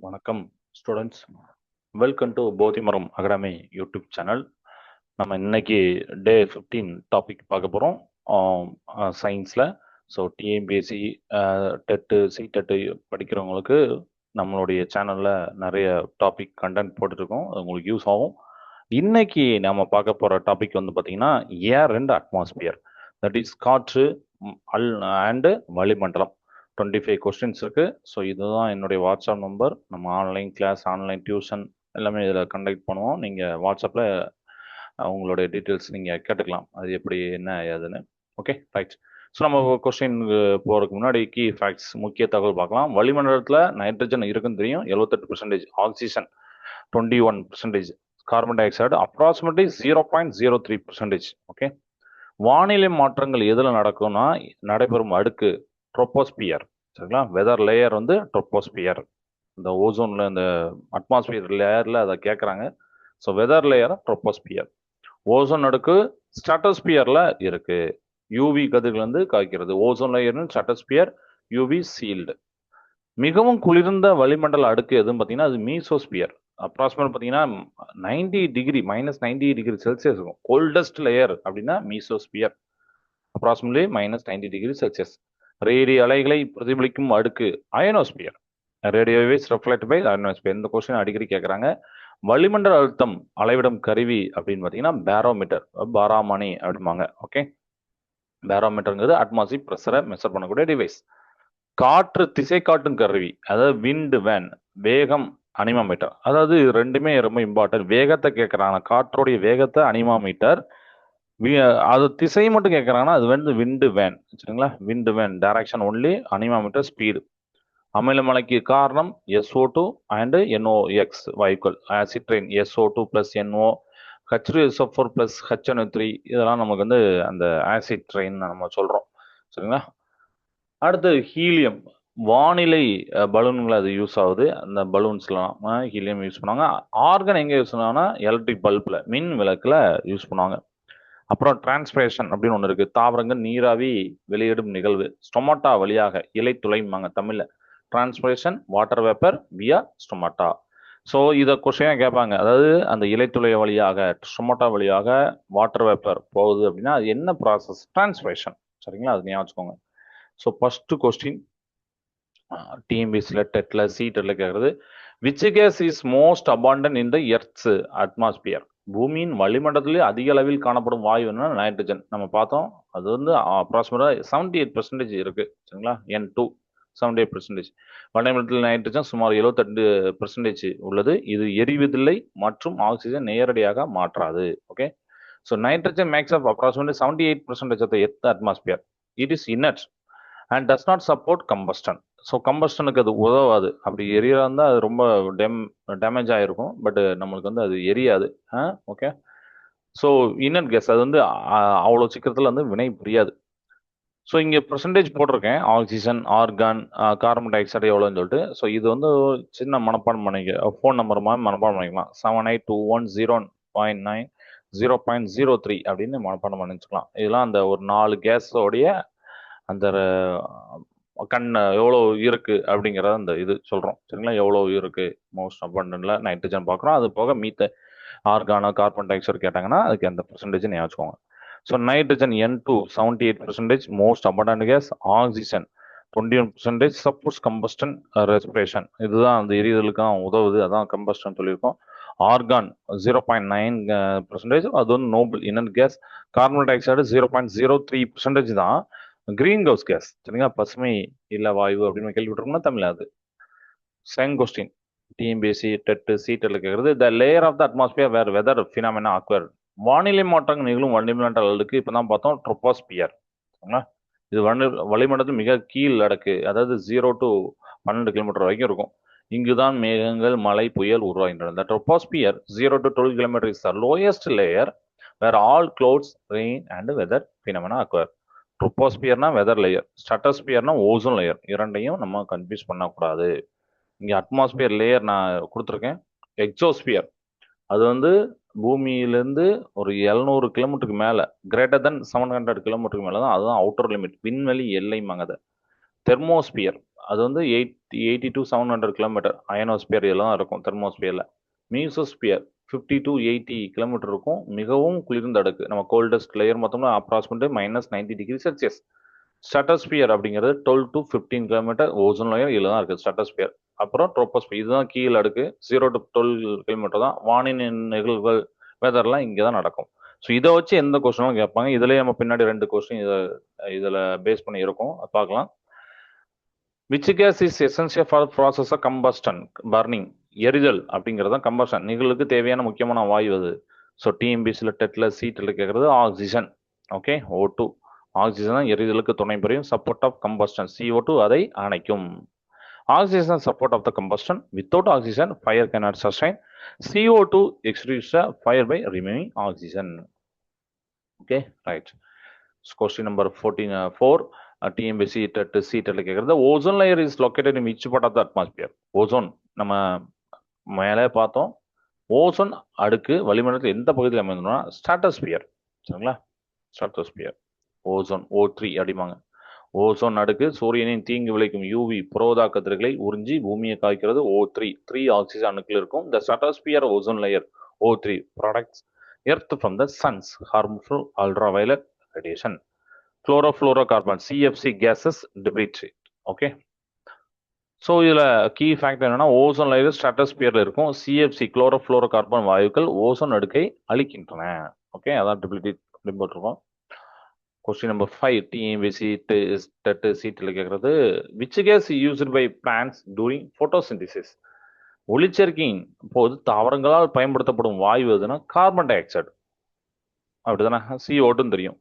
வணக்கம் students. Welcome to Bodhimaram academy YouTube channel. நம்ம இன்னைக்கு டே 15 டாபிக் பார்க்க போகிறோம் சயின்ஸில். ஸோ டிஎன்பிஎஸ்சி டெட்டு சிடெட்டு படிக்கிறவங்களுக்கு நம்மளுடைய சேனலில் நிறைய டாபிக் கண்டென்ட் போட்டுருக்கோம். அது உங்களுக்கு யூஸ் ஆகும். இன்னைக்கு நம்ம பார்க்க போகிற டாபிக் வந்து பார்த்தீங்கன்னா ஏர் அண்ட் அட்மாஸ்பியர், தட் இஸ் காற்று அண்டு வளிமண்டலம். 25 கொஸ்டின்ஸ் இருக்கு. ஸோ இதுதான் என்னுடைய வாட்ஸ்அப் நம்பர். நம்ம ஆன்லைன் கிளாஸ், ஆன்லைன் டியூஷன் எல்லாமே இதில் கண்டக்ட் பண்ணுவோம். நீங்கள் வாட்ஸ்அப்பில் உங்களுடைய டீட்டெயில்ஸ் நீங்கள் கேட்டுக்கலாம், அது எப்படி என்ன ஏதுன்னு. Okay, right. ஸோ நம்ம கொஸ்டினுக்கு போகிறதுக்கு முன்னாடி கீ ஃபேக்ட்ஸ், முக்கிய தகவல் பார்க்கலாம். வளிமண்டலத்தில் நைட்ரஜன் இருக்குன்னு தெரியும், 78%. Oxygen 21%. Carbon dioxide approximately 0.03%. Okay. வானிலை மாற்றங்கள் எதில் நடக்கும்னா நடைபெறும் அடுக்கு ட்ரோபோஸ்பியர், சரிங்களா. வெதர் லேயர் வந்து ட்ரோபோஸ்பியர். இந்த ஓசோன்ல இந்த அட்மாஸ்பியர் லேயர்ல அதை கேட்குறாங்க. So weather layer troposphere. Ozone அடுக்கு ஸ்ட்ராட்டோஸ்பியர்ல இருக்கு. யூவி கதிர்கள் வந்து காய்க்கிறது. Ozone layer stratosphere, UV shield. மிகவும் குளிர்ந்த வளிமண்டல அடுக்கு எதுன்னு பார்த்தீங்கன்னா அது மீசோஸ்பியர். அப்ராக்சிமேட் பார்த்தீங்கன்னா 90 டிகிரி -90 °C இருக்கும். கோல்டஸ்ட் லேயர் அப்படின்னா மீசோஸ்பியர், அப்ராக்சிமேட்லி -90 °C. ரேடியோ அலைகளை பிரதிபலிக்கும் அடுக்கு ionosphere. Radio waves reflect by ionosphere. இந்த கொஸ்டின் அடிக்கடி கேட்குறாங்க. வளிமண்டல அழுத்தம் அளவிடும் கருவி அப்படின்னு பார்த்தீங்கன்னா பேரோமீட்டர், பாராமணி அப்படிம்பாங்க. ஓகே, பேரோமீட்டருங்கிறது அட்மாஸ்பியர் ப்ரெஷரை மெஷர் பண்ணக்கூடிய டிவைஸ். காற்று திசை காட்டும் கருவி, அதாவது விண்ட் வேன். வேகம் அனிமாமீட்டர். அதாவது ரெண்டுமே ரொம்ப இம்பார்ட்டன்ட். வேகத்தை கேட்குறாங்க, காற்றோடைய வேகத்தை அனிமாமீட்டர். அது திசை மட்டும் கேட்குறாங்கன்னா அது வந்து விண்டு வேன், சரிங்களா. Wind vane direction only, anemometer speed. அமிலமலைக்கு காரணம் SO2 அண்டு NOx வாயுக்கள். Acid rain SO2 + NO, H2SO4 + HNO3. இதெல்லாம் நமக்கு வந்து அந்த ஆசிட் ரெயின் நம்ம சொல்கிறோம், சரிங்களா. அடுத்து ஹீலியம். வானிலை பலூன்கள் அது யூஸ் ஆகுது. அந்த பலூன்ஸ்லாம் ஹீலியம் யூஸ் பண்ணுவாங்க. ஆர்கன் எங்கே யூஸ் பண்ணுவாங்கன்னா எலக்ட்ரிக் பல்பில், மின் விளக்கில் யூஸ் பண்ணுவாங்க. அப்புறம் டிரான்ஸ்பிரேஷன் அப்படின்னு ஒன்று இருக்குது. தாவரங்கள் நீராவி வெளியிடும் நிகழ்வு. ஸ்டொமாட்டா வழியாக, இலை துளைம்பாங்க தமிழில். டிரான்ஸ்பிரேஷன் வாட்டர் வேப்பர் வியா ஸ்டொமாட்டா. ஸோ இதை கொஸ்டினாக கேட்பாங்க. அதாவது அந்த இலைத்துளை வழியாக, ஸ்டொமாட்டா வழியாக வாட்டர் வேப்பர் போகுது அப்படின்னா அது என்ன ப்ராசஸ்? டிரான்ஸ்பிரேஷன், சரிங்களா. அது ஞாபகம் வச்சுக்கோங்க. ஸோ ஃபர்ஸ்ட் கொஸ்டின் டிஎம்பிஎஸ்சியில் டெட்டில் சிடெட்டில் கேட்குறது, which gas is most abundant in the earth's atmosphere. பூமியின் வளிமண்டலத்திலே அதிக அளவில் காணப்படும் வாயு என்ன? நைட்ரஜன். நம்ம பார்த்தோம், அது வந்து அப்ராக்சிமேட்டாக 78% இருக்கு, சரிங்களா. N2 78%. வளிமண்டலத்தில் நைட்ரஜன் சுமார் 78% உள்ளது. இது எரிவதில்லை மற்றும் ஆக்சிஜன் நேரடியாக மாற்றாது. Okay. So nitrogen makes up approximately 78% of the earth atmosphere. It is inert and does not support combustion. So கம்பஸ்டனுக்கு அது உதவாது. அப்படி எரியா இருந்தால் அது ரொம்ப டேமேஜ் ஆகிருக்கும். பட் நம்மளுக்கு வந்து அது எரியாது. ஓகே. ஸோ இன்னட் கேஸ் அது வந்து அவ்வளோ சீக்கிரத்தில் வந்து வினை புரியாது. ஸோ இங்கே பர்சன்டேஜ் போட்டிருக்கேன். Oxygen, argon, carbon di oxide எவ்வளோன்னு சொல்லிட்டு. ஸோ இது வந்து சின்ன மனப்பாடம் பண்ணிக்க, ஃபோன் நம்பர் மாதிரி மனப்பாடம் பண்ணிக்கலாம். 7821 0.03 அப்படின்னு மனப்பாடம் பண்ணிச்சுக்கலாம். இதெல்லாம் அந்த ஒரு 4 கேஸோடைய அந்த கண் எவ்வளோ இருக்கு அப்படிங்கிறத அந்த இது சொல்கிறோம், சரிங்களா. எவ்வளோ இருக்கு மோஸ்ட் அபண்டன்ட்ல நைட்ரஜன் பார்க்குறோம். அது போக மீத்த ஆர்கானோ கார்பன் டை ஆக்சைடு கேட்டாங்கன்னா அதுக்கு அந்த பர்சன்டேஜ் ஞாபகம் வச்சுக்கோங்க. So nitrogen N2 78% most abundant gas. Oxygen 21% supports combustion respiration. இதுதான் அந்த எரிதலுக்கு உதவுது, அதான் கம்பஸ்டன் சொல்லியிருக்கோம். ஆர்கான் 0.9%, அது வந்து Nobel inert case. Carbon di oxide 0.03% தான் கிரீன் ஹவுஸ் கேஸ், சரிங்களா. பசுமை இல்ல வாயு அப்படின்னு கேள்விப்பட்டிருக்கோம்னா தமிழ். அது சேம் கொஸ்டின் டிஎம்பிஎஸ்சி டெட் சிடெட்ல கேட்கறது. The layer of the atmosphere where weather phenomena occur. வானிலை மாற்றங்கள் நிகழும் வளிமண்டலத்துக்கு இப்போ தான் பார்த்தோம் ட்ரோபோஸ்பியர், சரிங்களா. இது வளிமண்டலத்தில் மிக கீழ் அடக்கு, அதாவது 0 to 12 கிலோமீட்டர் வரைக்கும் இருக்கும். இங்குதான் மேகங்கள், மழை, புயல் உருவாகின்றன. The troposphere 0 to 12 kilometers is the lowest layer where all clouds, rain and weather phenomena occur. ட்ரோபோஸ்பியர்னா வெதர் லேயர், ஸ்ட்ராட்டோஸ்பியர்னா ஓசோன் லேயர். இரண்டையும் நம்ம கன்ஃபியூஸ் பண்ணக்கூடாது. இங்கே அட்மாஸ்பியர் லேயர் நான் கொடுத்துருக்கேன். எக்ஸோஸ்பியர் அது வந்து பூமியிலேருந்து ஒரு 700 கிலோமீட்டருக்கு மேலே, கிரேட்டர் தென் 700 கிலோமீட்டருக்கு மேலே தான், அதுதான் அவுட்டர் லிமிட், விண்வெளி எல்லைமாங்க. அது தெர்மோஸ்பியர், அது வந்து 80 to 700 கிலோமீட்டர் அயனோஸ்பியர் இதெல்லாம் இருக்கும் தெர்மோஸ்பியரில். மியூசோஸ்பியர் 50 to 80 கிலோமீட்டர் இருக்கும், மிகவும் குளிர்ந்த அடுக்கு. நம்ம கோல்டஸ்ட் லேயர் மொத்தமாக அப்ராக்சிமேட் -90°C. ஸ்ட்ராட்டோஸ்பியர் அப்படிங்கிறது 12 to 15 கிலோமீட்டர் ஓசோன் லேயர் இதில் தான் இருக்குது ஸ்ட்ராட்டோஸ்பியர். அப்புறம் ட்ரோபோஸ்பியர் இதுதான் கீழே அடுக்கு 0 to 12 கிலோமீட்டர் தான். வானின் நிகழ்வுகள் வெதர்லாம் இங்கே தான் நடக்கும். ஸோ இதை வச்சு எந்த கொஸ்டினும் கேட்பாங்க. இதுலேயே நம்ம பின்னாடி 2 கொஸ்டின் இதில் பேஸ் பண்ணி இருக்கும், பார்க்கலாம். Which gas is essential for process of combustion burning? எரிதல் அப்படிங்கிறது தான் கம்பஸ்டன் நிகழ்வுக்கு தேவையான முக்கியமான வாயு அது. ஸோ டிஎம்பிசியில் டெட்டில் சீட்டில் கேட்குறது ஆக்சிஜன். ஓகே, O2 ஆக்சிஜன் தான் எரிதலுக்கு துணை புரியும். சப்போர்ட் ஆஃப் கம்பஸ்டன் CO2 அதை அணைக்கும். Oxygen support of the combustion. Without oxygen fire cannot sustain. CO2 extinguishes the fire by removing oxygen. Okay, right. Question number 4. TMBC சீட்டில் கேட்குறது ozone layer is located in which part of the atmosphere? Ozone நம்ம மேலே பார்த்தோம். Ozone அடுக்கு வளிமண்டலத்தில் எந்த பகுதியில் அமைந்தோம்னா ஸ்ட்ராட்டோஸ்பியர். சரிங்களா, ஸ்ட்ராட்டோஸ்பியர். ஓசோன் O3 அப்படிம்பாங்க. ஓசோன் அடுக்கு சூரியனின் தீங்கு விளைக்கும் UV புரோதா கதிர்களை உறிஞ்சி பூமியை காய்க்கிறது. O3 ஆக்சிஜன் அணுக்கள் இருக்கும். The stratosphere ozone layer O3 products earth from the sun's harmful ultraviolet radiation. Chlorofluorocarbon CFC gases deplete. Okay, so இதில் கீ ஃபேக்டர் என்னன்னா ஓசோன் லேயர் ஸ்ட்ராட்டோஸ்பியரில் இருக்கும். CFC குளோரோஃப்ளோரோகார்பன் வாயுக்கள் ஓசோன் அடுக்கை அழிக்கின்றன. ஓகே, அதான் டிப்ளிட் அப்படின்னு போட்டிருக்கோம். கொஸ்டின் நம்பர் 5 டிஎம்பிசி சீட்டில் கேட்குறது which gas used by plants during photosynthesis? ஒளிச்சேர்க்கையின் போது தாவரங்களால் பயன்படுத்தப்படும் வாயு எதுனா கார்பன் டை ஆக்சைடு. அப்படிதானே, CO2 தெரியும்.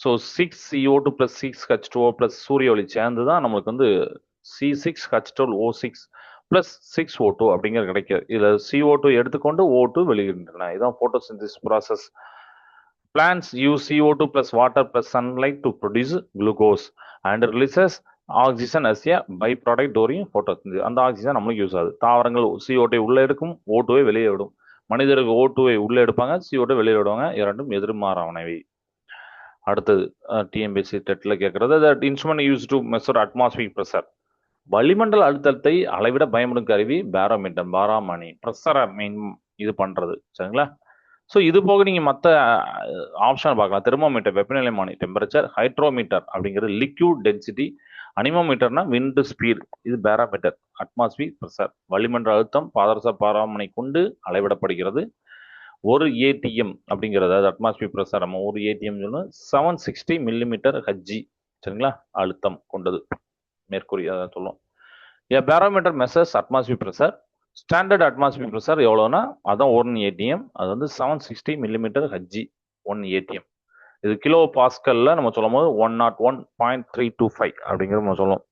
ஸோ 6CO2 + 6H2O + சூரிய ஒளி சேர்ந்து தான் நம்மளுக்கு வந்து C6H12O6 + 6O2 அப்படிங்கிறது கிடைக்குது. இதில் CO2 எடுத்துக்கொண்டு O2 வெளியிடுகின்றன. இதுதான் photosynthesis process. Plants use CO2 plus water plus sunlight to produce glucose and releases oxygen as a byproduct during photosynthesis. அந்த ஆக்சிஜன் நம்மளுக்கு யூஸ் ஆகுது. தாவரங்கள் CO2 உள்ள எடுக்கும், O2 வெளியே விடும். மனிதர்கள் O2 உள்ள எடுப்பாங்க, CO2 வெளியே விடுவாங்க. இரண்டும் எதிர்மாறானவை. அடுத்தது டிஎம்பிசி டெட்டில் கேட்கறது that instrument used to measure atmospheric pressure. வளிமண்டல அழுத்தத்தை அளவிட பயன்படும் கருவி பேரோமீட்டர், பாராமணி. ப்ரெஷரை இது பண்றது. சரிங்களா, ஸோ இது போக நீங்கள் மற்ற ஆப்ஷன் பார்க்கலாம். தெர்மோமீட்டர் வெப்பநிலைமானி டெம்பரேச்சர், ஹைட்ரோமீட்டர் அப்படிங்கிறது லிக்யூட் டென்சிட்டி, அனிமோமீட்டர்னா விண்ட் ஸ்பீட், இது பேராமீட்டர் அட்மாஸ்பியர் ப்ரெஷர். வளிமண்டல அழுத்தம் பாதரச பாராமணி கொண்டு அளவிடப்படுகிறது. ஒரு ஏடிஎம் அப்படிங்கிறது அது அட்மாஸ்பியர் ப்ரெஷர். நம்ம ஒரு ஏடிஎம் சொன்னால் 760 மில்லிமீட்டர் ஹெச்ஜி. சரிங்களா, அழுத்தம் கொண்டது மேற்கூறி அதான் சொல்லுவோம். A barometer measures atmosphere pressure. Standard atmosphere pressure எவ்வளோனா அதான் 1 ATM. அது வந்து 760 மில்லிமீட்டர் ஹெச்ஜி 1 ATM. இது கிலோ பாஸ்கல்ல நம்ம சொல்லும் போது 101.325 அப்படிங்கிறது நம்ம சொல்லுவோம்.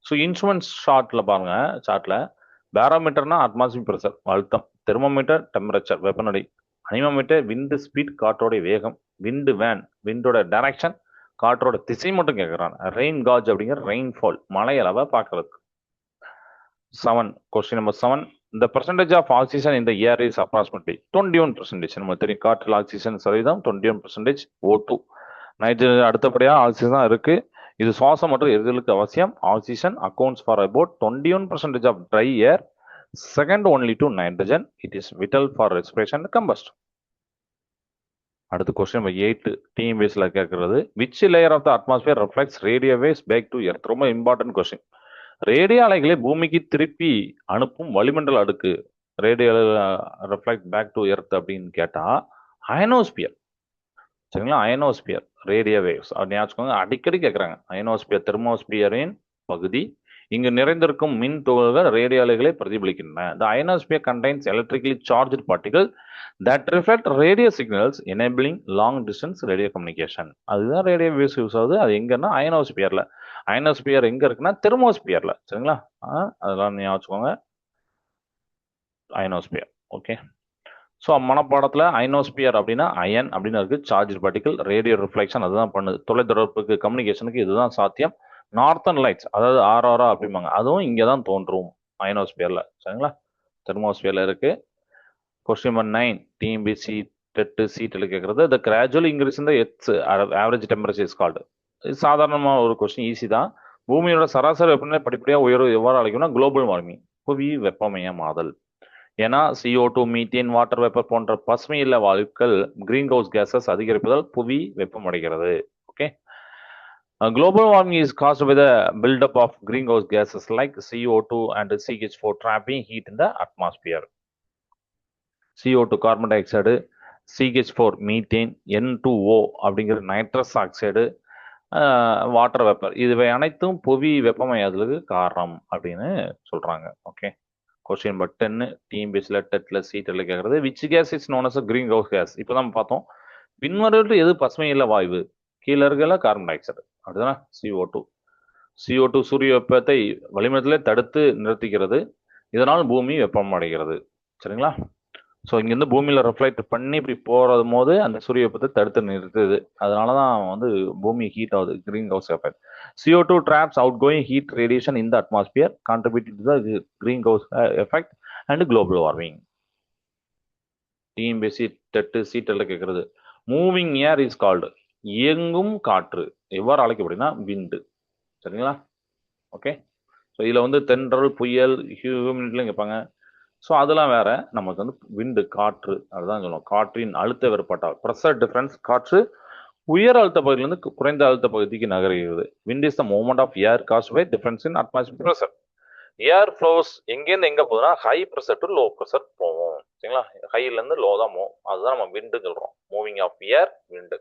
ஸோ இன்ஸ்ட்ருமெண்ட் சார்ட்ல பாருங்க, சார்ட்ல பேரோமீட்டர்னா அட்மாஸ்பியர் ப்ரெஷர் அழுத்தம், தெர்மோமீட்டர் டெம்பரேச்சர் வெப்பநிலை, அனிமோமீட்டர் விண்டு ஸ்பீட் காற்றோடைய வேகம், விண்டு வேன் விண்டோட டைரக்ஷன், காற்றோட திசை மட்டும் கேட்குறாங்க. ரெயின் காஜ் அப்படிங்கிற ரெயின்ஃபால் மழை அளவை பார்க்கறதுக்கு. 7. Question number 7. The percentage of oxygen in the air is approximately 21%. நமக்கு தெரியும் காற்றில் ஆக்சிஜன் சதவீதம் 21%. O2 நைட்ரஜன் அடுத்தபடியாக ஆக்சிஜன் தான் இருக்கு. இது சுவாசம் மற்றும் எரிதலுக்கு அவசியம். Oxygen accounts for about 21% of dry air, second only to nitrogen. It is vital for respiration and combustion. அடுத்த கொஸ்டின் நம்பர் 8 டிஎம்பிஎஸ்ல கேட்கறது which layer of the atmosphere reflects radio waves back to earth? ரொம்ப important question. Radio அலைகளை பூமிக்கு திருப்பி அனுப்பும் வளிமண்டல அடுக்கு radio reflect back to earth அப்படின்னு கேட்டா அயனோஸ்பியர். சரிங்களா, அயனோஸ்பியர் ரேடியோ வேவ்ஸ் அப்படின்னு வச்சுக்கோங்க. அடிக்கடி கேட்குறாங்க. அயனோஸ்பியர் தெர்மோஸ்பியரின் பகுதி. இங்கு நிறைந்திருக்கும் மின் துகள்கள் ரேடியோ அலைகளை பிரதிபலிக்கின்றன. The ionosphere contains electrically charged particles that reflect radio signals enabling long distance radio communication. அதுதான் ரேடியோ வேவ்ஸ் யூஸ் ஆகுது. அது எங்கன்னா அயனோஸ்பியர்ல. அயனோஸ்பியர் எங்க இருக்குன்னா தெர்மோஸ்பியர்ல. சரிங்களா, அதெல்லாம் ஞாபகம் வச்சுக்கோங்க. அயனோஸ்பியர். ஓகே, ஸோ மனப்பாடத்தில் அயனோஸ்பியர் அப்படின்னா அயன் அப்படின்னு இருக்கு, சார்ஜ் பார்ட்டிகல், ரேடியோ ரிஃப்ளெக்ஷன் அதுதான் பண்ணுது. தொலைத்தொடர்புக்கு கம்யூனிகேஷனுக்கு இதுதான் சாத்தியம். நார்த்தன் லைட்ஸ் அதாவது ஆர்ஆரா அப்படிம்பாங்க, அதுவும் இங்கே தான் தோன்றும் அயனோஸ்பியர்ல. சரிங்களா, தெர்மோஸ்பியர்ல இருக்கு. கொஸ்டின் நம்பர் 9 டிஎம்பிசி டெட்டு சீட்டில் கேட்கறது த கிராஜுவல் இன்க்ரீஸ் இந்த earths average temperature is called. இது சாதாரணமாக ஒரு கொஸ்டின், ஈஸி தான். பூமியோட சராசரி வெப்பநிலை படிப்படியாக உயர்வு எவ்வாறு அழைக்கணும்னா குளோபல் வார்மிங், புவி வெப்பமயமாதல். ஏன்னா CO2, மீத்தேன், வாட்டர் வேப்பர் போன்ற பசுமை இல்ல வாயுக்கள் கிரீன் ஹவுஸ் கேசஸ் அதிகரிப்பதால் புவி வெப்பமடைகிறது. Okay. Global warming is caused by the buildup of greenhouse gases like CO2 and CH4 trapping heat in the atmosphere. CO2 carbon di oxide, CH4 methane, N2O அப்படிங்கிற nitrous oxide, water vapour, இதுவை அனைத்தும் புவி வெப்பமயத்துக்கு காரணம் அப்படின்னு சொல்றாங்க. Okay. Question number 10 டிஎம்பிஎஸ்சியில் டெட்டில் சீட்டில் கேட்கறது which gas is known as greenhouse gas. இப்போ தான் பார்த்தோம் பின்வருவற்றில் எது பசுமை இல்ல வாயு, கீழே இருக்கல கார்பன் டை ஆக்சைடு அப்படிதானே. CO2 சூரிய வெப்பத்தை வளிமண்டலத்திலே தடுத்து நிறுத்திக்கிறது, இதனால் பூமி வெப்பம் அடைகிறது. சரிங்களா. ஸோ இங்கேருந்து பூமியில் ரெஃப்ளெக்ட் பண்ணி இப்படி போகிறது போது அந்த சூரிய வெப்பத்தை தடுத்து நிறுத்துது, அதனால தான் வந்து பூமி ஹீட் ஆகுது, green house effect. CO2 traps outgoing heat radiation in the atmosphere, contributing to the greenhouse effect and global warming. டிஎம்பிஎஸ்சி டெட்டு சீட்டில் கேட்கறது மூவிங் ஏர் இஸ் கால்டு, இயங்கும் காற்று எவ்வாறு அழைக்கப்படுதுன்னா விண்டு. சரிங்களா. ஓகே. ஸோ இதில் வந்து தென்றல், புயல், ஹியூமிடிட்டிலாம் கேட்பாங்க. ஸோ அதெல்லாம் வேற, நமக்கு வந்து விண்டு காற்று அதுதான் சொல்லுவோம். காற்றின் அழுத்த வேறுபாட்டால் ப்ரெஷர் டிஃபரன்ஸ், காற்று உயர் அழுத்த பகுதியிலிருந்து குறைந்த அழுத்த பகுதிக்கு நகர்கிறது. Wind is the movement of air caused by difference in atmosphere pressure. Air flows எங்கேருந்து எங்கே போகுதுன்னா high pressure to low pressure போவோம். சரிங்களா. ஹைலேருந்து லோ தான் போகும், அதுதான் நம்ம விண்டு சொல்கிறோம், moving of air wind.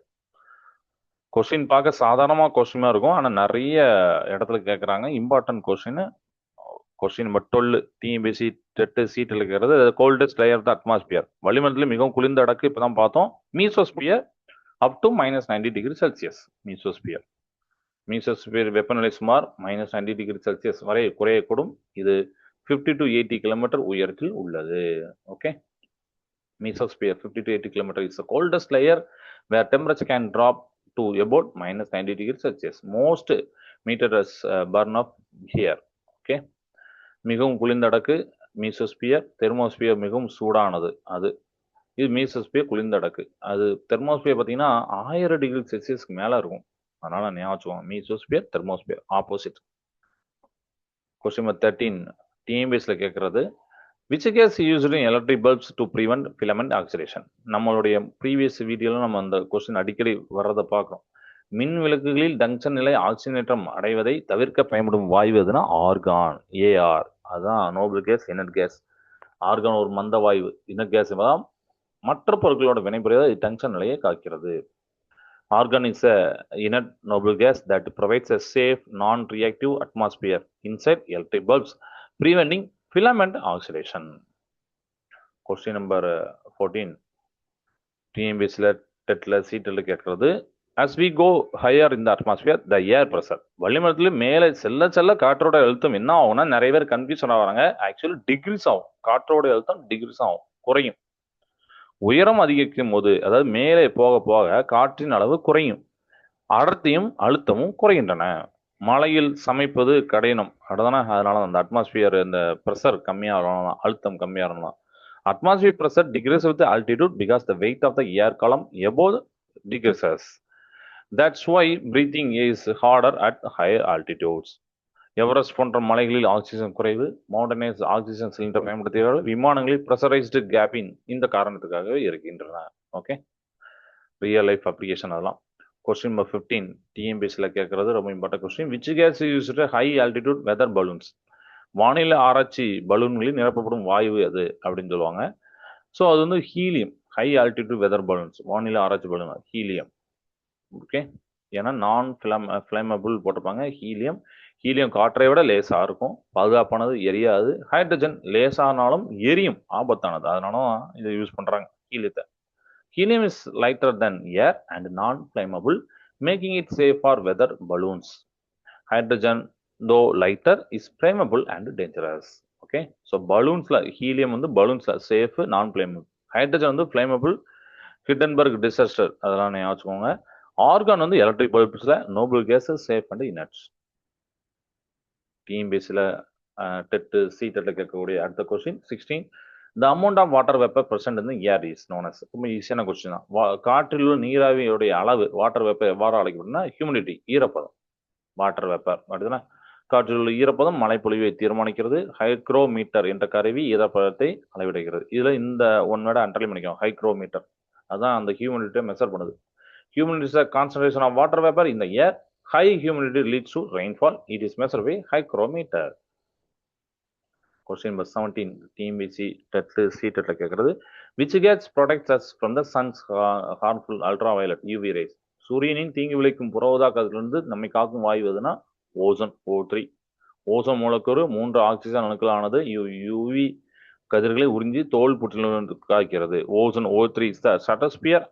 Question பார்க்க சாதாரணமாக கொஸ்டினாக இருக்கும், ஆனால் நிறைய இடத்துல கேட்குறாங்க இம்பார்ட்டன்ட் கொஸ்டின். கொஸ்டின் நம்பர் 12 டிஎம்பிஎஸ்சி டெட்டு சீட்டில் இருக்கிறது coldest layer of the atmosphere, வளிமண்டலத்தில் மிகவும் குளிர்ந்த அடக்கு இப்போ தான் பார்த்தோம், mesosphere up to -90°C. Mesosphere வெப்பநிலை சுமார் -90°C வரை குறையக்கூடும். இது 50 to 80 கிலோமீட்டர் உயரத்தில் உள்ளது. Okay. Mesosphere 50 to 80 kilometre is the coldest layer where temperature can drop to about -90°C. Most meters burn up here. Okay. மிகவும் குளிர்ந்த அடக்கு மீசோஸ்பியர். தெர்மோஸ்பியர் மிகவும் சூடானது, அது இது மீசோஸ்பியர் குளிர்ந்த அடக்கு. அது தெர்மோஸ்பியர் பார்த்தீங்கன்னா 1000°C மேலே இருக்கும், அதனால ஞாபகம் வச்சுக்கோங்க. Mesosphere, thermosphere opposite. Question number 13 டிஎம்பிஎஸ்சியில் கேட்கறது which gas used in electric bulbs to prevent filament oxidation. நம்மளுடைய ப்ரீவியஸ் வீடியோவில் நம்ம அந்த கொஸ்டின் அடிக்கடி வர்றதை பார்க்குறோம். மின் விளக்குகளில் டங்ஷன் நிலை ஆக்சிஜனேற்றம் அடைவதை தவிர்க்க பயன்படும் வாயு எதுனா ஆர்கான், ஏஆர். அதுதான் Nobel case, inert case. Argon ஒரு மந்த வாயு, இனட் கேஸ் தான் மற்ற பொருட்களோட வினைபுரியாத டங்ஷன் நிலையை காக்கிறது. Argon is a inert noble gas that provides a safe, non-reactive atmosphere inside electric bulbs, preventing filament oxidation. Question number 14. TMBSல டெட்ல சீட்டில் கேட்கறது as we go higher in the atmosphere, the air pressure. வளிமண்டலத்தில் மேலே செல்ல செல்ல காற்றோட அழுத்தம் என்ன ஆகும்னா நிறைய பேர் கன்ஃபியூஷன் ஆகிறாங்க. ஆக்சுவலி டிகிரிஸ் ஆகும், காற்றோட அழுத்தம் டிகிரிஸ் ஆகும், குறையும். உயரம் அதிகரிக்கும் போது, அதாவது மேலே போக போக காற்றின் அளவு குறையும், அடர்த்தியும் அழுத்தமும் குறைகின்றன. மழையில் சமைப்பது கடினம் அப்படிதானே, அதனால அந்த அட்மாஸ்பியர் இந்த ப்ரெஷர் கம்மியாக, அழுத்தம் கம்மியாக. Atmosphere pressure decrease with altitude because the weight of the air column above decreases. That's why breathing is harder at higher altitudes. Everest போன்ற மலைகளில் ஆக்சிஜன் குறைவு, மவுண்டனைஸ் ஆக்சிஜன் சிலிண்டர் பயன்படுத்துகிறார்கள். விமானங்களில் ப்ரெஷரைஸ்டு கேபின் இந்த காரணத்துக்காகவே இருக்கின்றன. ஓகே. ரியல் லைஃப் அப்ளிகேஷன் அதெல்லாம். Question number 15 டிஎம்பிஎஸ்சியில் கேட்கறது ரொம்ப important question. Which gas used high altitude weather balloons. வானிலை ஆராய்ச்சி பலூன்களில் நிரப்பப்படும் வாயு அது அப்படின்னு சொல்லுவாங்க. ஸோ அது வந்து helium. High altitude weather balloons, வானிலை ஆராய்ச்சி பலூன் ஹீலியம். ஓகே. ஏன்னா நான் ஃப்ளேமபிள் போட்டிருப்பாங்க. ஹீலியம் காற்றை விட லேசாக இருக்கும், பாதுகாப்பானது, எரியாது. ஹைட்ரஜன் லேசானாலும் எரியும், ஆபத்தானது, அதனால இதை யூஸ் பண்ணுறாங்க ஹீலியத்தை. Helium is lighter than air and non-flammable, making it safe for weather balloons. Hydrogen, though lighter, is flammable and dangerous. Okay, so balloons la helium வந்து balloons la safe, non-flammable. Hydrogen வந்து flammable. Hindenburg disaster அதெல்லாம் ஞாபகம் வச்சுக்கோங்க. Argon வந்து electric பல்ப்ஸ்ல noble gases safe and inert. டிஎம்பிஎஸ்சியில் TET சீட்டெட்டில் கேட்கக்கூடிய அடுத்த question 16. The amount of water vapor present in the air is known as. ரொம்ப ஈஸியான கொஸ்டின் தான். காற்றில் உள்ள நீராவியோடைய அளவு வாட்டர் வேப்பர் எவ்வாறு அழைக்கப்படுதுன்னா ஹியூமிடிட்டி, ஈரப்பதம், வாட்டர் வேப்பர் அப்படின்னா காற்றில் உள்ள ஈரப்பதம் மழைப்பொழிவை தீர்மானிக்கிறது. ஹைக்ரோமீட்டர் என்ற கருவி ஈரப்பதத்தை அளவிடுகிறது. இதுல இந்த ஒன் வேர்டை அண்டர்லைன் பண்ணிக்கோங்க, ஹைக்ரோமீட்டர். அதான் அந்த ஹியூமிடிட்டியை மெஷர் பண்ணுது. Humidity is a concentration of water vapor in the air. High humidity leads to rainfall. It is measured by hygrometer. Question number 17, TNPSC TET கேட்கிறது. Which gas protects us from the sun's harmful ultraviolet UV rays? சூரியனின் தீங்கு விளைக்கும் புற ஊதா கதிரிலிருந்து நம்மை காக்கும் வாயு எதுனா ozone O3. Ozone மூலக்கூறு 3 oxygen அணுக்களானது UV கதிர்களை உறிஞ்சி தோல் புற்றிலிருந்து காய்க்கிறது. Ozone O3 is the stratosphere.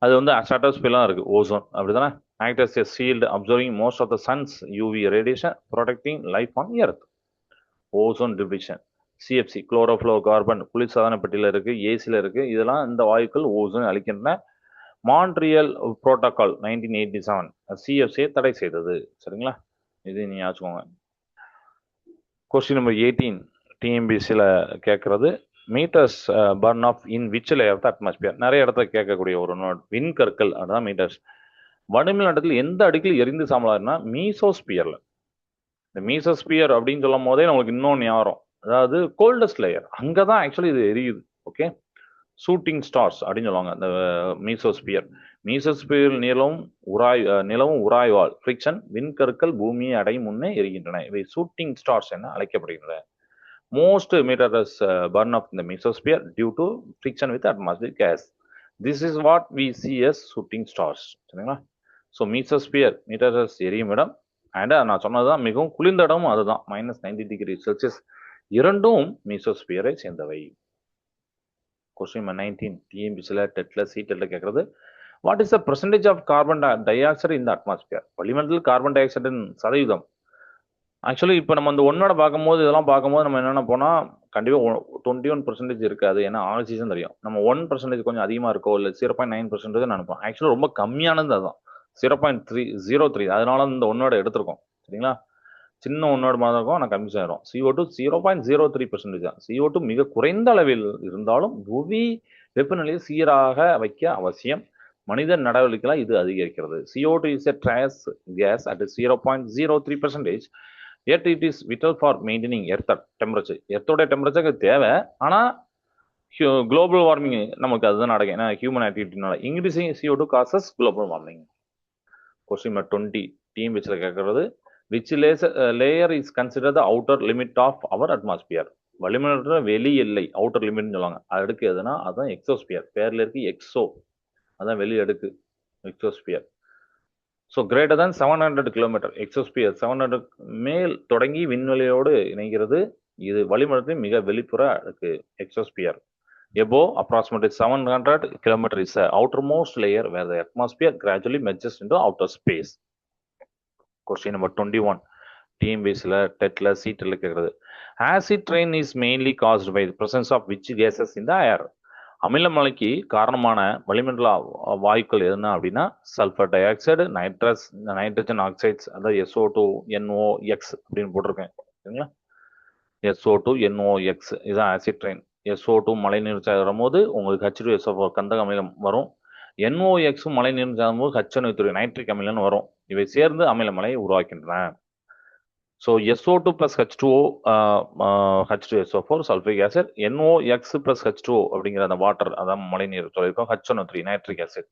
அது வந்து ஸ்ட்ராட்டோஸ்பியர்லாம் இருக்கு ஓசோன், அப்படிதானே? Act as a shield absorbing most of the sun's UV radiation, protecting life on earth. Ozone depletion. CFC குளோரோஃப்ளோரோகார்பன் குளிர்சாதன பெட்டியில் இருக்கு, ஏசியில் இருக்கு. இதெல்லாம் இந்த வாயுக்கள் ஓசோன் அளிக்கின்றன. மான்ட்ரியல் புரோட்டோகால் 1987 CFCயை தடை செய்தது. சரிங்களா? இது நீ ஆச்சுக்கோங்க. கொஸ்டின் நம்பர் 18 TNPSCல கேட்கறது. Metres burn off in which layer of the atmosphere. நிறைய இடத்துல கேட்கக்கூடிய ஒரு நோட். விண்கற்கள், அதுதான் மீட்டர்ஸ். வளிமண்டலத்தில் எந்த அடுக்கில் எரிந்து சாம்பலாருன்னா மீசோஸ்பியர்ல. இந்த மீசோஸ்பியர் அப்படின்னு சொல்லும் போதே நம்மளுக்கு இன்னொன்று ஞாபகம், அதாவது கோல்டஸ்ட் லேயர். அங்கதான் ஆக்சுவலி இது எரியுது. ஓகே, ஷூட்டிங் ஸ்டார்ஸ் அப்படின்னு சொல்லுவாங்க இந்த மீசோஸ்பியர். மீசோஸ்பியர் நிலவும் உராய்வால் ஃப்ரிக்ஷன் விண்கற்கள் பூமியை அடையும் முன்னே எரிகின்றன. இவை ஷூட்டிங் ஸ்டார்ஸ் என அழைக்கப்படுகின்றன. Most meters burn up in the mesosphere due to friction with atmospheric gas. This is what we see as shooting stars. சரிங்களா? ஸோ மீசோஸ்பியர் மீட்டர்ஸ் எரியும் இடம். அண்ட் நான் சொன்னதுதான் மிகவும் குளிர்ந்த இடமும் அதுதான், -90°C. இரண்டும் மீசோஸ்பியரை சேர்ந்தவை. கொஸ்டின் 19 TNPSCல டெட்ல சீட்டெட்ல கேட்கறது. What is the percentage of carbon dioxide in the atmosphere? வளிமண்டலத்தில் கார்பன் டை ஆக்சைடின் சதவீதம். ஆக்சுவலி இப்போ நம்ம அந்த ஒன்னோட பார்க்கும்போது இதெல்லாம் பார்க்கும்போது நம்ம என்னென்ன போனால் கண்டிப்பாக 21% இருக்காது. ஏன்னா ஆக்சிஜன் தெரியும். நம்ம 1% கொஞ்சம் அதிகமாக இருக்கோ இல்லை 0.9% நினைப்போம். ஆக்சுவலாக ரொம்ப கம்மியானது அதுதான், 0.303. அதனால இந்த ஒன்னோட எடுத்திருக்கோம். சரிங்களா? சின்ன ஒன்னோட மாதிரி இருக்கும், ஆனால் கம்மி ஆயிரும். CO2 0.03% தான். CO2 மிக குறைந்த அளவில் இருந்தாலும் புவி வெப்பநிலையை சீராக வைக்க அவசியம். மனித நடவடிக்கைகளால் இது அதிகரிக்கிறது. CO2 is a trace gas at 0.03%. Yet it is vital for maintaining earth temperature. எர்த்தோட டெம்பரேச்சர் தேவை, ஆனால் குளோபல் வார்மிங் நமக்கு அதுதான் நடக்கும். ஏன்னா ஹியூமன் ஆக்டிவிட்டினால increasing CO2 gases global warming. Question number 20 TNPSCல கேட்கறது. Which layer is consider the outer limit of our atmosphere? வளிமண்டல வெளி எல்லை, அவுட்டர் லிமிட்னு சொல்லுவாங்க. அடுக்கு எதுனா அதுதான் எக்ஸோஸ்பியர். பேர்ல இருக்கு எக்ஸோ, அதான் வெளி அடுக்கு exosphere. So greater than 700 kilometre exosphere 700 மேல் தொடங்கி விண்வெளியோடு இணைகிறது. இது வளிமண்டலத்தின் மிக வெளிப்புற அடுக்கு exosphere. above approximately 700 kilometer is the outermost layer where the atmosphere gradually merges into outer space. Question number 21 TNPSCல டெட்ல சீட்ல கேட்கறது. Acid rain is mainly caused by the presence of which gases in the air? அமிலமலைக்கு காரணமான வளிமண்டல வாயுக்கள் எதுனா அப்படின்னா sulphur di oxide, nitrogen oxides, அதாவது SO2 NOx அப்படின்னு போட்டிருக்கேன். சரிங்களா? SO2 NOx இதுதான் ஆசிட் ரெயின். SO2 மழை நீர் சேரும் போது உங்களுக்கு H2SO4 கந்தக அமிலம் வரும். NOx மழை நீர் சேரும் போது H2O3 நைட்ரிக் அமிலம்னு வரும். இவை சேர்ந்து அமிலமலையை உருவாக்கின்றன. So SO2 plus H2O, H2SO4 sulphuric acid, NOx plus H2O அப்படிங்கிற அந்த வாட்டர், அதான் மழை நீர் சொல்லியிருக்கோம், H1O3 nitric acid.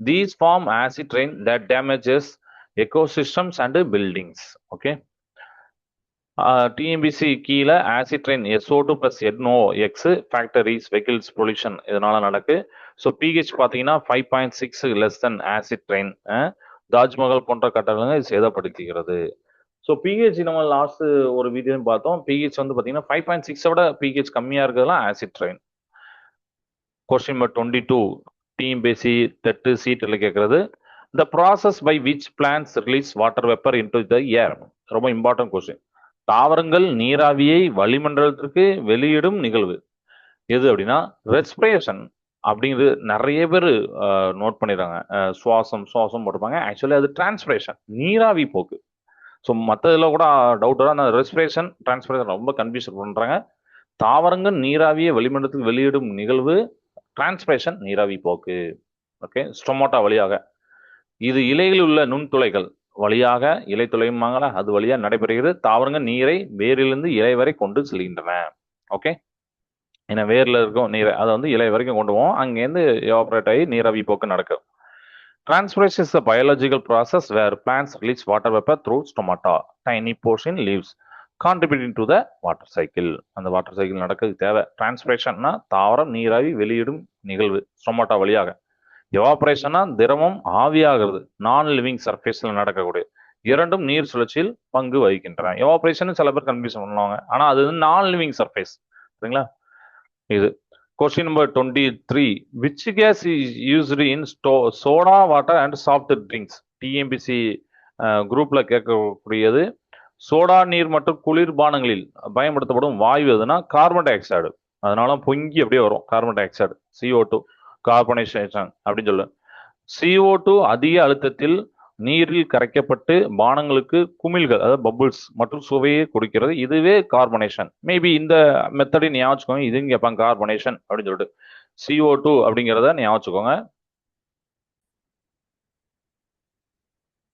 These form acid rain that damages ecosystems and buildings. Okay. TNPSC கீழே acid rain SO2 plus NOx factories vehicles pollution இதனால நடக்கு. So pH பார்த்தீங்கன்னா 5.6 less then acid rain. Taj Mahal போன்ற கட்டடங்கள் சேதப்படுத்துகிறது. ஸோ pH நம்ம லாஸ்ட் ஒரு video பார்த்தோம். pH வந்து பார்த்தீங்கன்னா 5.6 விட pH கம்மியா இருக்கிறதுலாம் acid rain. Question number 22 TNPSC TET சீட்ல கேட்கறது. The process by which plants release water vapor into the air. ரொம்ப இம்பார்ட்டன்ட் கொஸ்டின். தாவரங்கள் நீராவியை வளிமண்டலத்திற்கு வெளியிடும் நிகழ்வு எது அப்படின்னா ரெஸ்பிரேஷன் அப்படிங்கிறது நிறைய பேர் நோட் பண்ணிடுறாங்க. சுவாசம் போட்டிருப்பாங்க. ஆக்சுவலி அது டிரான்ஸ்பிரேஷன், நீராவி போக்கு. ஸோ மற்றதில் கூட டவுட் வரும். அந்த ரெஸ்பிரேஷன் டிரான்ஸ்பிரேஷன் ரொம்ப கன்ஃபியூஷன் பண்ணுறாங்க. தாவரங்கள் நீராவியை வளிமண்டலத்துக்கு வெளியிடும் நிகழ்வு டிரான்ஸ்பிரேஷன், நீராவி போக்கு. ஓகே, ஸ்டொமோட்டா வழியாக. இது இலைகளில் உள்ள நுண்துளைகள் வழியாக இலை துளையுமாங்களா அது வழியா நடைபெறுகிறது. தாவரங்கள் நீரை வேரிலிருந்து இலை வரை கொண்டு செல்கின்றன. ஓகே, ஏன்னா வேர்ல இருக்கும் நீரை அதை வந்து இலை வரைக்கும் கொண்டு போவோம். அங்கேருந்து எவாபரேட் ஆகி நீராவி போக்கு நடக்கும். Transpiration is a biological process where plants release water vapor through stomata, tiny portion leaves, contributing to the water cycle. அந்த வாட்டர் சைக்கிள் நடக்கிறதுக்கு தேவை. டிரான்ஸ்பிரேஷன்னா தாவரம் நீராவி வெளியிடும் நிகழ்வு ஸ்டொமாட்டா வழியாக. எவாபரேஷன்னா திரவம் ஆவியாகிறது, நான் லிவிங் சர்ஃபேஸ்ல நடக்கக்கூடிய. இரண்டும் நீர் சுழற்சியில் பங்கு வகிக்கின்றன. எவாபரேஷன் சில பேர் கன்ஃபியூஷன் பண்ணுவாங்க, ஆனா அது நான் லிவிங் சர்ஃபேஸ். சரிங்களா? இது Question number 23. Which gas is used in soda water and soft drinks? TMPC குரூப்ல கேட்கக்கூடியது. சோடா நீர் மற்றும் குளிர்பானங்களில் பயன்படுத்தப்படும் வாயு எதுனா கார்பன் டை ஆக்சைடு. அதனால பொங்கி அப்படியே வரும் carbon di oxide, CO2 carbonation அப்படின்னு சொல்லு. CO2 அதிக அழுத்தத்தில் நீரில் கரைக்கப்பட்டு பானங்களுக்கு குமிழ்கள், அதாவது பபுள்ஸ் மற்றும் சுவையை கொடுக்கிறது. இதுவே கார்பனேஷன். மேபி இந்த மெத்தடை ஞாபகம் வச்சுக்கோங்க. இதுன்னு கேட்பாங்க கார்பனேஷன் அப்படின்னு சொல்லிட்டு. CO2 அப்படிங்கிறத ஞாபகம் வச்சுக்கோங்க.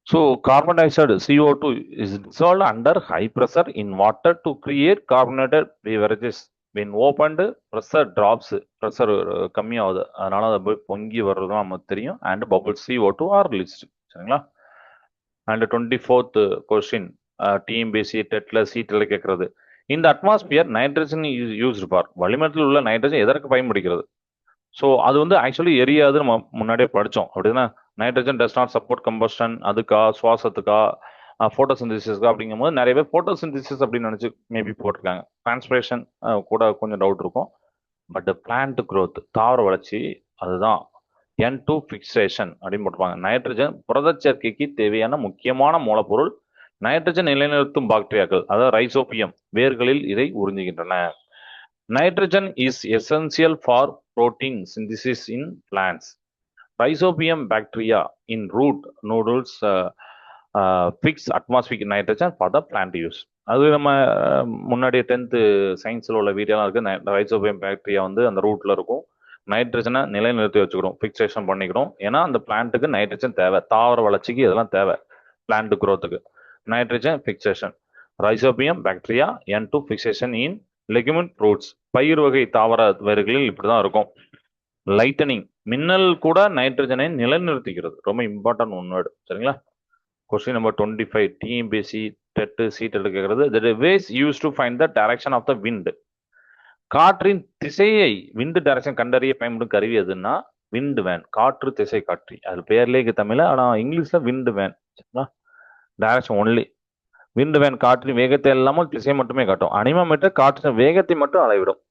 So carbon dioxide CO2 is dissolved under high pressure in water to create carbonated beverages. When opened, pressure drops. Pressure கம்மியாகுது, அதனால அது போய் பொங்கி வர்றதும் நமக்கு தெரியும். And bubble CO2 are released. சரிங்களா? And 24th question, TMBC டெட்ல சீட்ல கேட்கறது. இந்த அட்மாஸ்பியர் நைட்ரஜன் யூஸ்டு ஃபார், வளிமண்டலத்தில் உள்ள நைட்ரஜன் எதற்கு பயன்படுகிறது? ஸோ அது வந்து ஆக்சுவலி எரியாது, நம்ம முன்னாடியே படித்தோம். அப்படின்னா nitrogen does not support combustion, அதுக்கா சுவாசத்துக்கா ஃபோட்டோசிந்தசிஸ்க்கா அப்படிங்கும் போது நிறைய பேர் ஃபோட்டோசிந்தசிஸ் அப்படின்னு நினச்சி மேபி போட்டிருக்காங்க. டிரான்ஸ்பிரேஷன் கூட கொஞ்சம் டவுட் இருக்கும். பட் பிளான்ட் க்ரோத், தாவர வளர்ச்சி, அதுதான் N2 ஃபிக்சேஷன் அப்படின்னு போட்டிருப்பாங்க. நைட்ரஜன் புரதச்சேர்க்கைக்கு தேவையான முக்கியமான மூலப்பொருள். நைட்ரஜன் நிலைநிறுத்தும் பாக்டீரியாக்கள், அதாவது ரைசோபியம், வேர்களில் இதை உறிஞ்சுகின்றன. Nitrogen is essential for protein synthesis in plants. Rhizobium bacteria in root nodules fix atmospheric nitrogen for the plant use. அது நம்ம முன்னாடி 10th சயின்ஸில் உள்ள வீடியோலாம் இருக்குது. ரைசோபியம் பாக்டீரியா வந்து அந்த ரூட்டில் இருக்கும். நைட்ரஜனை நிலைநிறுத்தி வச்சுக்கிறோம், ஃபிக்சேஷன் பண்ணிக்கிறோம். ஏன்னா அந்த பிளான்ட்டுக்கு நைட்ரஜன் தேவை, தாவர வளர்ச்சிக்கு இதெல்லாம் தேவை. பிளான்ட் குரோத்துக்கு nitrogen fixation. Rhizobium bacteria N2 fixation in legume fruits, பயிர் வகை தாவர வேர்களில் இப்படிதான் இருக்கும். லைட்டனிங், மின்னல் கூட நைட்ரஜனை நிலைநிறுத்திக்கிறது. ரொம்ப இம்பார்ட்டன்ட் ஒன் வேர்டு. சரிங்களா? கொஸ்டின் நம்பர் 25 டிஎம்பிசி டெட் சீட் கேட்கறது. The ways used to find the direction of the wind. காற்றின் திசையை விண்டு டைரக்ஷன் கண்டறிய பயன்படும் கருவி எதுன்னா விண்ட் வேன், காற்று திசை காற்றி. அது பேர்லேயே தமிழ், ஆனால் இங்கிலீஷ்ல விண்டு வேன். சரிங்களா? Direction only. விண்டு வேன் காற்றின் வேகத்தை இல்லாமல் திசை மட்டுமே காட்டும். அனிமோமீட்டர் காற்றின் வேகத்தை மட்டும் அளவிடும்.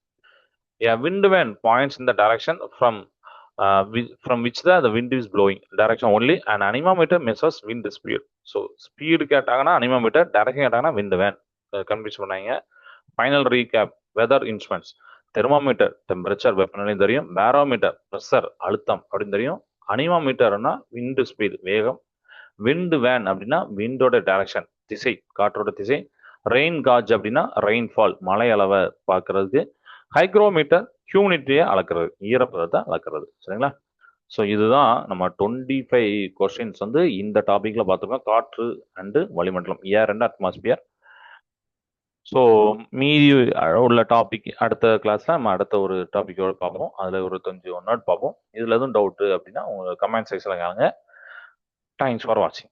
A wind vane points in the direction from which the wind is blowing, direction only. An anemometer measures wind speed. So speed கேட்டாங்கன்னா anemometer, direction கேட்டாங்கன்னா wind vane. கன்ஃபியூஸ் பண்ணாங்க. Final recap. Weather instruments, thermometer temperature வெப்பநிலை தெரியும், barometer pressure அழுத்தம் அப்படின்னு தெரியும், அனிமோமீட்டர்னா wind speed வேகம், விண்ட் வேன் அப்படின்னா விண்டோட டைரக்ஷன் திசை காற்றோட திசை, ரெயின் காஜ் அப்படின்னா ரெயின்ஃபால் மழை அளவை பார்க்கறதுக்கு, ஹைக்ரோமீட்டர் ஹியூமிடிட்டியை அளக்கிறது ஈரப்பதத்தை அளக்கிறது. சரிங்களா? ஸோ இதுதான் நம்ம 25 கொஸ்டின்ஸ் வந்து இந்த டாபிக்ல பார்த்துருக்கோம். காற்று அண்டு வளிமண்டலம், ஏர் அண்ட் அட்மாஸ்பியர். ஸோ மீதி உள்ள டாபிக் அடுத்த கிளாஸ்ல நம்ம அடுத்த ஒரு டாபிக்கோட பார்ப்போம். அதில் ஒரு 21 பார்ப்போம். இதில் எதுவும் டவுட்டு அப்படின்னா உங்க கமெண்ட் செக்ஷனில் கேளுங்க. தேங்க்ஸ் ஃபார் வாட்சிங்.